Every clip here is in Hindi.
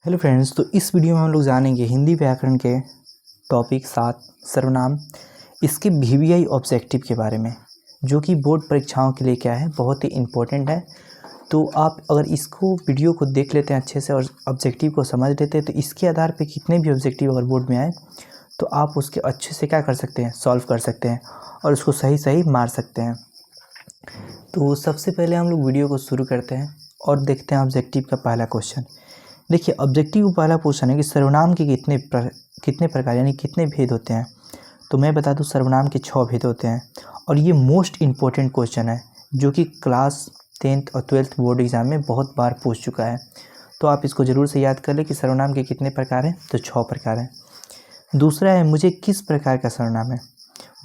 हेलो फ्रेंड्स, तो इस वीडियो में हम लोग जानेंगे हिंदी व्याकरण के टॉपिक 7 सर्वनाम, इसके वीवीआई ऑब्जेक्टिव के बारे में, जो कि बोर्ड परीक्षाओं के लिए क्या है, बहुत ही इम्पोर्टेंट है। तो आप अगर इसको वीडियो को देख लेते हैं अच्छे से और ऑब्जेक्टिव को समझ लेते हैं, तो इसके आधार पे कितने भी ऑब्जेक्टिव अगर बोर्ड में आए तो आप उसके अच्छे से क्या कर सकते हैं, सॉल्व कर सकते हैं और उसको सही सही मार सकते हैं। तो सबसे पहले हम लोग वीडियो को शुरू करते हैं और देखते हैं ऑब्जेक्टिव का पहला क्वेश्चन। देखिए, ऑब्जेक्टिव का पहला क्वेश्चन है कि सर्वनाम के कितने प्रकार यानी कितने भेद होते हैं। तो मैं बता दूं, सर्वनाम के 6 भेद होते हैं और ये मोस्ट इम्पोर्टेंट क्वेश्चन है, जो कि क्लास 10th और 12th बोर्ड एग्जाम में बहुत बार पूछ चुका है। तो आप इसको ज़रूर से याद कर लें कि सर्वनाम के कितने प्रकार हैं, तो 6 प्रकार हैं। दूसरा है, मुझे किस प्रकार का सर्वनाम है।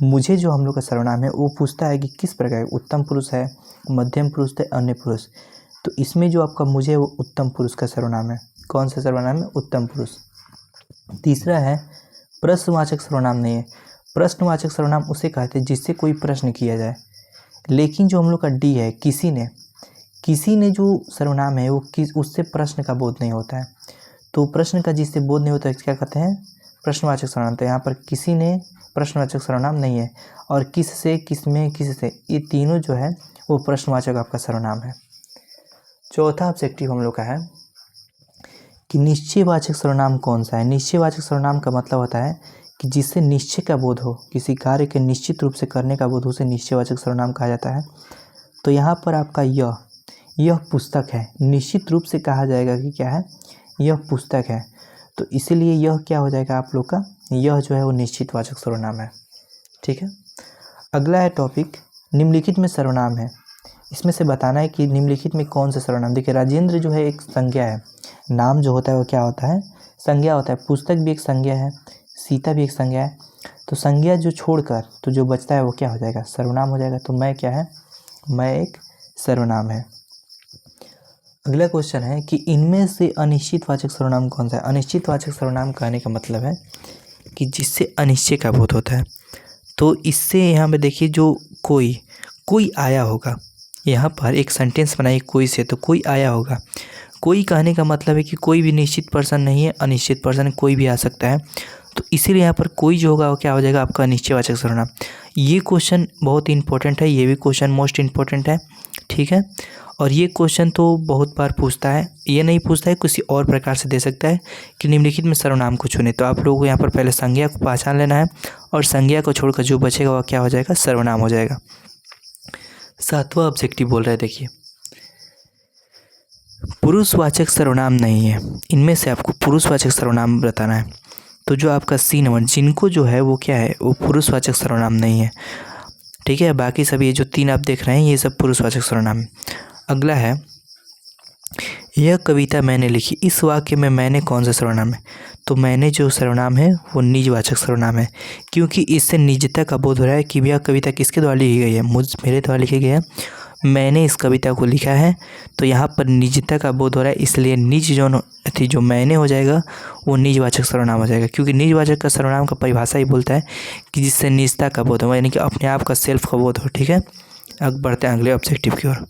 मुझे जो हम लोग का सर्वनाम है वो पूछता है कि किस प्रकार, उत्तम पुरुष है, मध्यम पुरुष है, अन्य पुरुष। तो इसमें जो आपका मुझे है वो उत्तम पुरुष का सर्वनाम है। कौन सा सर्वनाम है? उत्तम पुरुष। तीसरा है, प्रश्नवाचक सर्वनाम नहीं है। प्रश्नवाचक सर्वनाम उसे कहते हैं जिससे कोई प्रश्न किया जाए। लेकिन जो हम लोग का डी है, किसी ने जो सर्वनाम है वो उससे प्रश्न का बोध नहीं होता है। तो प्रश्न का जिससे बोध नहीं होता है क्या कहते हैं? प्रश्नवाचक सर्वनाम। तो यहाँ पर किसी ने प्रश्नवाचक सर्वनाम नहीं है, और किस से, किस में, किस से, ये तीनों जो है वो प्रश्नवाचक आपका सर्वनाम है। चौथा ऑब्जेक्टिव हम लोग का है कि निश्चयवाचक सर्वनाम कौन सा है। निश्चयवाचक सर्वनाम का मतलब होता है कि जिससे निश्चय का बोध हो, किसी कार्य के निश्चित रूप से करने का बोध हो, उसे निश्चयवाचक सर्वनाम कहा जाता है। तो यहाँ पर आपका यह पुस्तक है, निश्चित रूप से कहा जाएगा कि क्या है, यह पुस्तक है। तो इसीलिए यह क्या हो जाएगा आप लोग का, यह जो है वो निश्चितवाचक सर्वनाम है। ठीक है। अगला है टॉपिक, निम्नलिखित में सर्वनाम है। इसमें से बताना है कि निम्नलिखित में कौन सा सर्वनाम। देखिए, राजेंद्र जो है एक संज्ञा है, नाम जो होता है वो क्या होता है, संज्ञा होता है। पुस्तक भी एक संज्ञा है, सीता भी एक संज्ञा है। तो संज्ञा जो छोड़कर तो जो बचता है वो क्या हो जाएगा, सर्वनाम हो जाएगा। तो मैं क्या है, मैं एक सर्वनाम है। अगला क्वेश्चन है कि इनमें से अनिश्चितवाचक सर्वनाम कौन सा है। अनिश्चितवाचक सर्वनाम कहने का मतलब है कि जिससे अनिश्चय का बोध होता है। तो इससे यहाँ पे देखिए, जो कोई आया होगा, यहाँ पर एक सेंटेंस बनाइए कोई से, तो कोई आया होगा। कोई कहने का मतलब है कि कोई भी निश्चित पर्सन नहीं है, अनिश्चित पर्सन कोई भी आ सकता है। तो इसीलिए यहाँ पर कोई जो होगा वो क्या हो जाएगा, आपका अनिश्चयवाचक सर्वनाम। ये क्वेश्चन बहुत इंपॉर्टेंट है, ये भी क्वेश्चन मोस्ट इंपॉर्टेंट है। ठीक है। और ये क्वेश्चन तो बहुत बार पूछता है, ये नहीं पूछता है, किसी और प्रकार से दे सकता है कि निम्नलिखित में सर्वनाम को चुने। तो आप लोगों को यहाँ पर पहले संज्ञा को पहचान लेना है, और संज्ञा को छोड़कर जो बचेगा वह क्या हो जाएगा, सर्वनाम हो जाएगा। 7वां ऑब्जेक्टिव बोल रहा है, देखिए, पुरुषवाचक सर्वनाम नहीं है। इनमें से आपको पुरुषवाचक सर्वनाम बताना है। तो जो आपका सी नंबर, जिनको जो है वो क्या है, वो पुरुषवाचक सर्वनाम नहीं है। ठीक है। बाकी सभी ये जो 3 आप देख रहे हैं ये सब पुरुषवाचक सर्वनाम है। अगला है, यह कविता मैंने लिखी। इस वाक्य में मैंने कौन सा सर्वनाम है। तो मैंने जो सर्वनाम है वो निजवाचक सर्वनाम है, क्योंकि इससे निजता का बोध हो रहा है कि यह कविता किसके द्वारा लिखी गई है, मेरे द्वारा लिखी गई है, मैंने इस कविता को लिखा है। तो यहाँ पर निजता का बोध हो रहा है, इसलिए निज जो मैंने हो जाएगा वो निजवाचक सर्वनाम हो जाएगा, क्योंकि निजवाचक का सर्वनाम का परिभाषा ही बोलता है कि जिससे निजता का बोध हो, यानी कि अपने आप का सेल्फ का बोध हो। ठीक है। अब बढ़ते हैं अगले ऑब्जेक्टिव की ओर।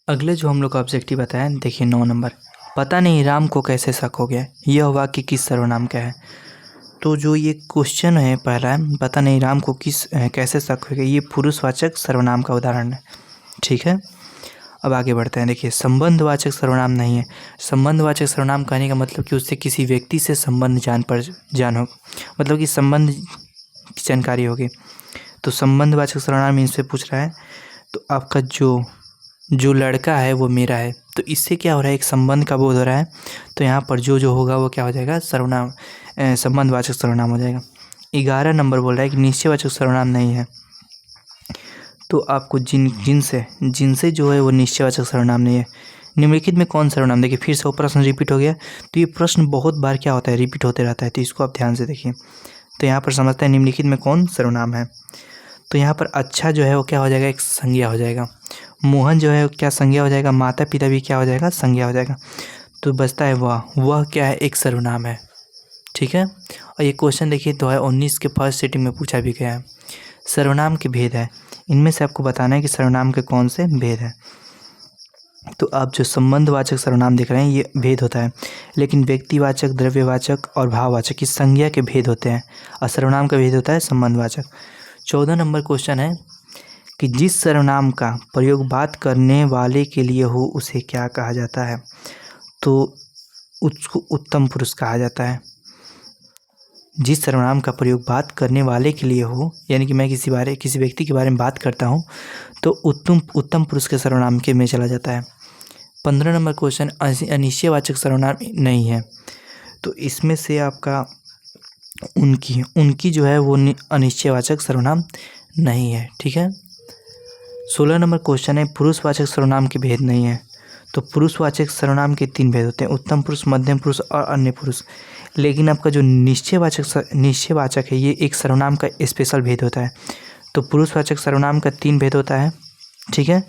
अगले जो हम लोग का ऑब्जेक्टिव बताया, देखिए 9 नंबर, पता नहीं राम को कैसे शक हो गया। यह वाक्य किस सर्वनाम का है। तो जो ये क्वेश्चन है पहला, पता नहीं राम को कैसे शक हो गया, ये पुरुषवाचक सर्वनाम का उदाहरण है। ठीक है। अब आगे बढ़ते हैं। देखिए, संबंधवाचक सर्वनाम नहीं है। संबंधवाचक सर्वनाम कहने का मतलब कि उससे किसी व्यक्ति से संबंध जान हो, मतलब कि संबंध की जानकारी होगी। तो संबंधवाचक सर्वनाम इनसे पूछ रहा है। तो आपका जो लड़का है वो मेरा है, तो इससे क्या हो रहा है, एक संबंध का बोध हो रहा है। तो यहाँ पर जो होगा वो क्या हो जाएगा, सर्वनाम, संबंधवाचक सर्वनाम हो जाएगा। 11 नंबर बोल रहा है कि निश्चयवाचक सर्वनाम नहीं है। तो आपको जिनसे जो है वो निश्चयवाचक सर्वनाम नहीं है। निम्नलिखित में कौन सर्वनाम, देखिए फिर से वो प्रश्न रिपीट हो गया। तो ये प्रश्न बहुत बार क्या होता है, रिपीट होते रहता है, तो इसको आप ध्यान से देखिए। तो यहाँ पर समझते हैं निम्नलिखित में कौन सर्वनाम है। तो यहाँ पर अच्छा जो है वो क्या हो जाएगा, एक संज्ञा हो जाएगा। मोहन जो है क्या संज्ञा हो जाएगा, माता पिता भी क्या हो जाएगा, संज्ञा हो जाएगा। तो बचता है वह क्या है, एक सर्वनाम है। ठीक है। और ये क्वेश्चन देखिए 2019 के फर्स्ट सिटिंग में पूछा भी गया है। सर्वनाम के भेद है, इनमें से आपको बताना है कि सर्वनाम के कौन से भेद हैं। तो आप जो संबंधवाचक सर्वनाम देख रहे हैं ये भेद होता है, लेकिन व्यक्तिवाचक, द्रव्यवाचक और भाववाचक की संज्ञा के भेद होते हैं और सर्वनाम का भेद होता है संबंधवाचक। 14 नंबर क्वेश्चन है कि जिस सर्वनाम का प्रयोग बात करने वाले के लिए हो उसे क्या कहा जाता है? तो उसको उत्तम पुरुष कहा जाता है। जिस सर्वनाम का प्रयोग बात करने वाले के लिए हो, यानी कि मैं किसी व्यक्ति के बारे में बात करता हूँ तो उत्तम पुरुष के सर्वनाम के में चला जाता है। 15 नंबर क्वेश्चन, अनिश्चयवाचक सर्वनाम नहीं है, तो इसमें से आपका उनकी जो है वो अनिश्चयवाचक सर्वनाम नहीं है। ठीक है। 16 नंबर क्वेश्चन है, पुरुषवाचक सर्वनाम के भेद नहीं है, तो पुरुषवाचक सर्वनाम के 3 भेद होते हैं, उत्तम पुरुष, मध्यम पुरुष और अन्य पुरुष। लेकिन आपका जो निश्चयवाचक है ये एक सर्वनाम का स्पेशल भेद होता है। तो पुरुषवाचक सर्वनाम का 3 भेद होता है। ठीक है।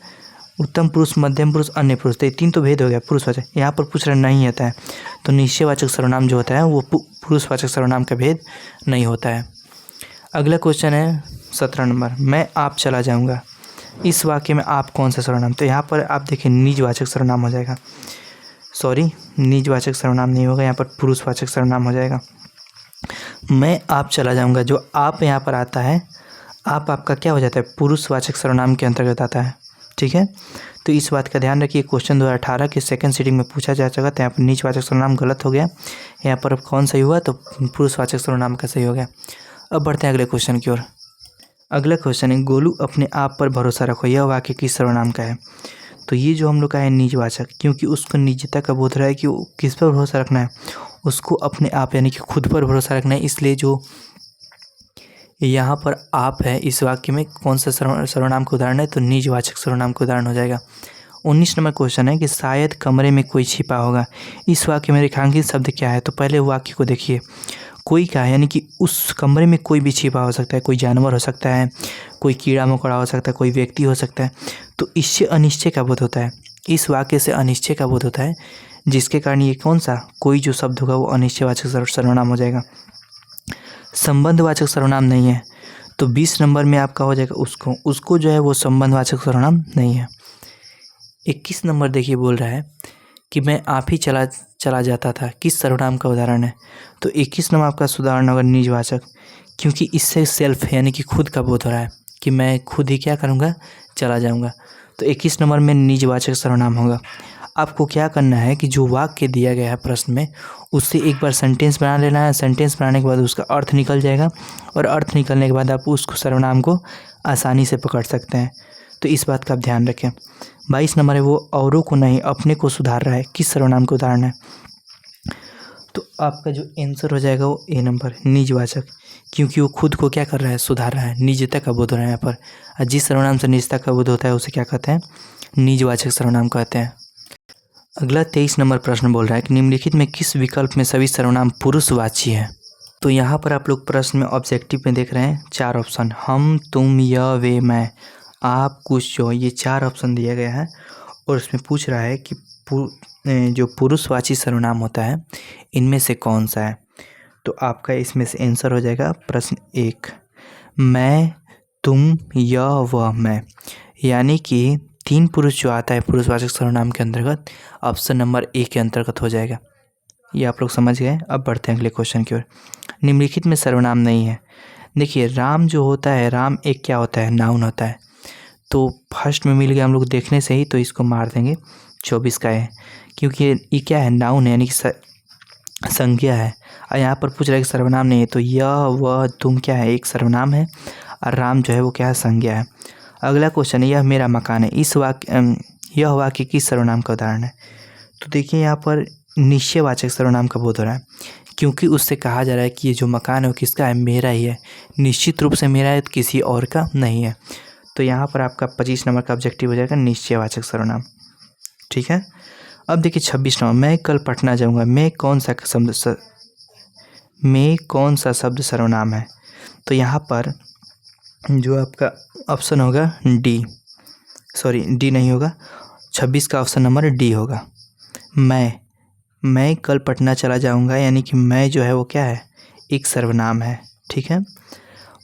उत्तम पुरुष, मध्यम पुरुष, अन्य पुरुष, तो ये 3 तो भेद हो गया पुरुषवाचक। यहाँ पर पूछ रहा नहीं आता है, तो निश्चयवाचक सर्वनाम जो होता है वो पुरुषवाचक सर्वनाम का भेद नहीं होता है। अगला क्वेश्चन है 17 नंबर, मैं आप चला जाऊँगा, इस वाक्य में आप कौन सा सर्वनाम? तो यहाँ पर आप देखिए निजवाचक सर्वनाम हो जाएगा, सॉरी निजवाचक सर्वनाम नहीं होगा, यहाँ पर पुरुषवाचक सर्वनाम हो जाएगा। मैं आप चला जाऊँगा, जो आप यहाँ पर आता है, आप आपका क्या हो जाता है? पुरुषवाचक सर्वनाम के अंतर्गत आता है। ठीक है। तो इस बात का ध्यान रखिए, क्वेश्चन 2018 के सेकंड सीटिंग में पूछा जा चुका था। यहाँ पर निजवाचक सर्वनाम गलत हो गया, यहाँ पर कौन सही हुआ? तो पुरुषवाचक सर्वनाम का सही हो गया। अब बढ़ते हैं अगले क्वेश्चन की ओर। अगला क्वेश्चन है, गोलू अपने आप पर भरोसा रखो, यह वाक्य किस सर्वनाम का है? तो ये जो हम लोग का है निजवाचक, क्योंकि उसको निजता का बोध रहा है कि वो किस पर भरोसा रखना है, उसको अपने आप यानी कि खुद पर भरोसा रखना है, इसलिए जो यहाँ पर आप है इस वाक्य में कौन सा सर्वनाम का उदाहरण है? तो निजवाचक सर्वनाम का उदाहरण हो जाएगा। 19 नंबर क्वेश्चन है कि शायद कमरे में कोई छिपा होगा, इस वाक्य में रेखांकित शब्द क्या है? तो पहले वाक्य को देखिए, कोई क्या है, यानी कि उस कमरे में कोई भी छिपा हो सकता है, कोई जानवर हो सकता है, कोई कीड़ा मकोड़ा हो सकता है, कोई व्यक्ति हो सकता है, तो इससे अनिश्चय का बोध होता है, इस वाक्य से अनिश्चय का बोध होता है, जिसके कारण ये कौन सा कोई जो शब्द होगा वो अनिश्चयवाचक सर्वनाम हो जाएगा। संबंधवाचक सर्वनाम नहीं है, तो 20 नंबर में आपका हो जाएगा उसको जो है वो संबंधवाचक सर्वनाम नहीं है। 21 नंबर देखिए बोल रहा है कि मैं आप ही चला जाता था, किस सर्वनाम का उदाहरण है? तो 21 नंबर आपका उदाहरण होगा निजवाचक, क्योंकि इससे सेल्फ यानी कि खुद का बोध हो रहा है कि मैं खुद ही क्या करूँगा, चला जाऊँगा, तो 21 नंबर में निजवाचक सर्वनाम होगा। आपको क्या करना है कि जो वाक्य दिया गया है प्रश्न में उससे एक बार सेंटेंस बना लेना है, सेंटेंस बनाने के बाद उसका अर्थ निकल जाएगा और अर्थ निकलने के बाद आप उस सर्वनाम को आसानी से पकड़ सकते हैं, तो इस बात का आप ध्यान रखें। 22 नंबर है, वो औरों को नहीं अपने को सुधार रहा है, किस सर्वनाम का उदाहरण है? तो आपका जो आंसर हो जाएगा वो ए नंबर निजवाचक, क्योंकि वो खुद को क्या कर रहा है, सुधार रहा है, निजता का बोध हो रहा है यहाँ पर, और जिस सर्वनाम से निजता का बोध होता है उसे क्या कहते हैं? निजवाचक सर्वनाम कहते हैं। अगला 23 नंबर प्रश्न बोल रहा है कि निम्नलिखित में किस विकल्प में सभी सर्वनाम पुरुषवाची है? तो यहाँ पर आप लोग प्रश्न में ऑब्जेक्टिव में देख रहे हैं 4 ऑप्शन, हम, तुम, यह, वे, मैं, आप, कुछ, जो, ये 4 ऑप्शन दिया गया है और उसमें पूछ रहा है कि जो पुरुषवाची सर्वनाम होता है इनमें से कौन सा है? तो आपका इसमें से आंसर हो जाएगा प्रश्न 1, मैं, तुम, यह, वह, मैं, यानी कि 3 पुरुष जो आता है पुरुषवाचक सर्वनाम के अंतर्गत, ऑप्शन नंबर ए के अंतर्गत हो जाएगा। ये आप लोग समझ गए। अब बढ़ते हैं अगले क्वेश्चन की ओर। निम्नलिखित में सर्वनाम नहीं है। देखिए राम जो होता है, राम एक क्या होता है, नाउन होता है, तो फर्स्ट में मिल गया हम लोग देखने से ही, तो इसको मार देंगे 24 का है, क्योंकि ये क्या है, नाउन है यानी कि संज्ञा है, और यहाँ पर पूछ रहा है कि सर्वनाम नहीं है, तो यह, वह, तुम क्या है, एक सर्वनाम है और राम जो है वो क्या है, संज्ञा है। अगला क्वेश्चन है, यह मेरा मकान है, यह वाक्य किस सर्वनाम का उदाहरण है? तो देखिए यहाँ पर निश्चयवाचक सर्वनाम का बोध हो रहा है, क्योंकि उससे कहा जा रहा है कि ये जो मकान है वो किसका है, मेरा ही है, निश्चित रूप से मेरा है, तो किसी और का नहीं है। तो यहाँ पर आपका 25 नंबर का ऑब्जेक्टिव हो जाएगा निश्चयवाचक सर्वनाम। ठीक है। अब देखिए 26 नंबर, मैं कल पटना जाऊँगा, मैं कौन सा शब्द सर्वनाम है? तो यहाँ पर जो आपका ऑप्शन होगा डी नहीं होगा, 26 का ऑप्शन नंबर डी होगा। मैं कल पटना चला जाऊंगा, यानी कि मैं जो है वो क्या है, एक सर्वनाम है। ठीक है।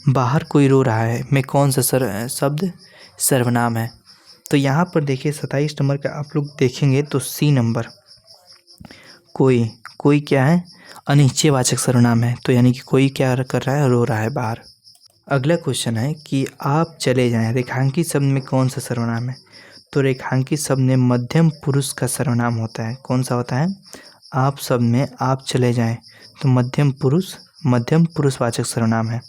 बाहर कोई रो रहा है, मैं कौन सा शब्द सर्वनाम है? तो यहाँ पर देखिए 27 नंबर का आप लोग देखेंगे तो सी नंबर कोई क्या है, अनिश्चयवाचक सर्वनाम है। तो यानी कि कोई क्या कर रहा है, रो रहा है बाहर। अगला क्वेश्चन है कि आप चले जाएं, रेखांकित शब्द में कौन सा सर्वनाम है। तो रेखांकित शब्द में मध्यम पुरुष का सर्वनाम होता है। कौन सा होता है, आप शब्द में आप चले जाएं तो मध्यम पुरुषवाचक सर्वनाम है।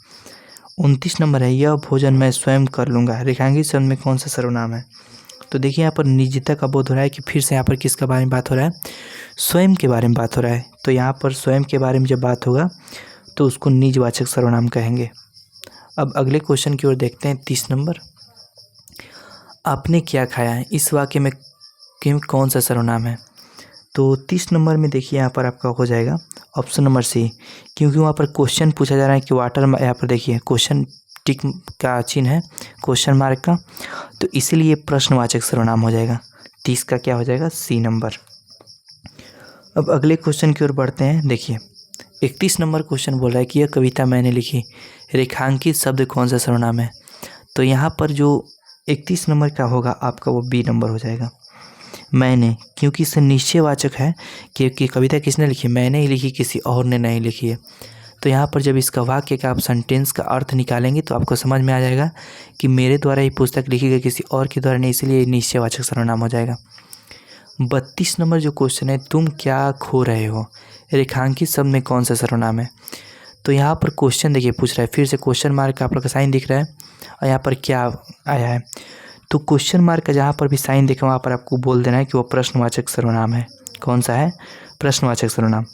29 नंबर है, यह भोजन मैं स्वयं कर लूँगा, रेखांकित शब्द में कौन सा सर्वनाम है। तो देखिए यहाँ पर निजता का बोध हो रहा है कि फिर से यहाँ पर किसके बारे में बात हो रहा है, स्वयं के बारे में बात हो रहा है। तो यहाँ पर स्वयं के बारे में जब बात होगा तो उसको निजवाचक सर्वनाम कहेंगे। अब अगले क्वेश्चन की ओर देखते हैं। 30 नंबर, आपने क्या खाया है, इस वाक्य में कौन सा सर्वनाम है। तो 30 नंबर में देखिए यहाँ पर आपका हो जाएगा ऑप्शन नंबर सी, क्योंकि वहाँ पर क्वेश्चन पूछा जा रहा है कि वाटर, यहाँ पर देखिए क्वेश्चन टिक का चिन्ह है, क्वेश्चन मार्क का, तो इसीलिए प्रश्नवाचक सर्वनाम हो जाएगा। 30 का क्या हो जाएगा, सी नंबर। अब अगले क्वेश्चन की ओर बढ़ते हैं। देखिए 31 नंबर क्वेश्चन बोल रहा है कि यह कविता मैंने लिखी, रेखांकित शब्द कौन सा सर्वनाम है। तो यहाँ पर जो 31 नंबर का होगा आपका वो बी नंबर हो जाएगा, मैंने, क्योंकि इससे निश्चयवाचक है कि कविता किसने लिखी, मैंने ही लिखी, किसी और ने नहीं लिखी है। तो यहाँ पर जब इसका वाक्य का आप सेंटेंस का अर्थ निकालेंगे तो आपको समझ में आ जाएगा कि मेरे द्वारा ही पुस्तक लिखी गई, किसी और के द्वारा नहीं, इसीलिए निश्चयवाचक सर्वनाम हो जाएगा। 32 नंबर जो क्वेश्चन है, तुम क्या खो रहे हो, रेखांकित शब्द में कौन सा सर्वनाम है। तो यहाँ पर क्वेश्चन देखिए पूछ रहा है, फिर से क्वेश्चन मार्क का आप लोग का साइन दिख रहा है और यहाँ पर क्या आया है। तो क्वेश्चन मार्क का जहाँ पर भी साइन दिखे वहाँ पर आपको बोल देना है कि वो प्रश्नवाचक सर्वनाम है। कौन सा है, प्रश्नवाचक सर्वनाम।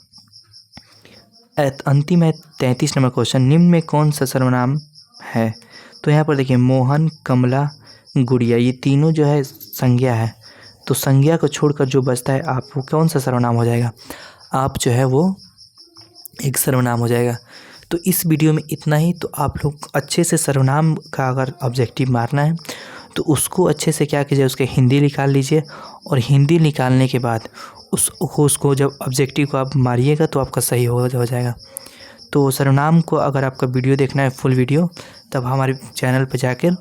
अंतिम है 33 नंबर क्वेश्चन, निम्न में कौन सा सर्वनाम है। तो यहाँ पर देखिए मोहन, कमला, गुड़िया, ये तीनों जो है संज्ञा है। तो संज्ञा को छोड़कर जो बचता है आप, वो कौन सा सर्वनाम हो जाएगा, आप जो है वो एक सर्वनाम हो जाएगा। तो इस वीडियो में इतना ही। तो आप लोग अच्छे से सर्वनाम का अगर ऑब्जेक्टिव मारना है तो उसको अच्छे से क्या कीजिए, उसके हिंदी निकाल लीजिए और हिंदी निकालने के बाद उसको जब ऑब्जेक्टिव को आप मारिएगा तो आपका सही हो जाएगा। तो सर्वनाम को अगर आपका वीडियो देखना है फुल वीडियो, तब हमारे चैनल पर जाकर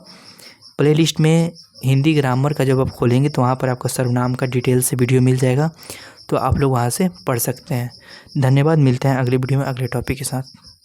प्लेलिस्ट में हिंदी ग्रामर का जब आप खोलेंगे तो वहाँ पर आपका सर्वनाम का डिटेल से वीडियो मिल जाएगा, तो आप लोग वहाँ से पढ़ सकते हैं। धन्यवाद, मिलते हैं अगले वीडियो में अगले टॉपिक के साथ।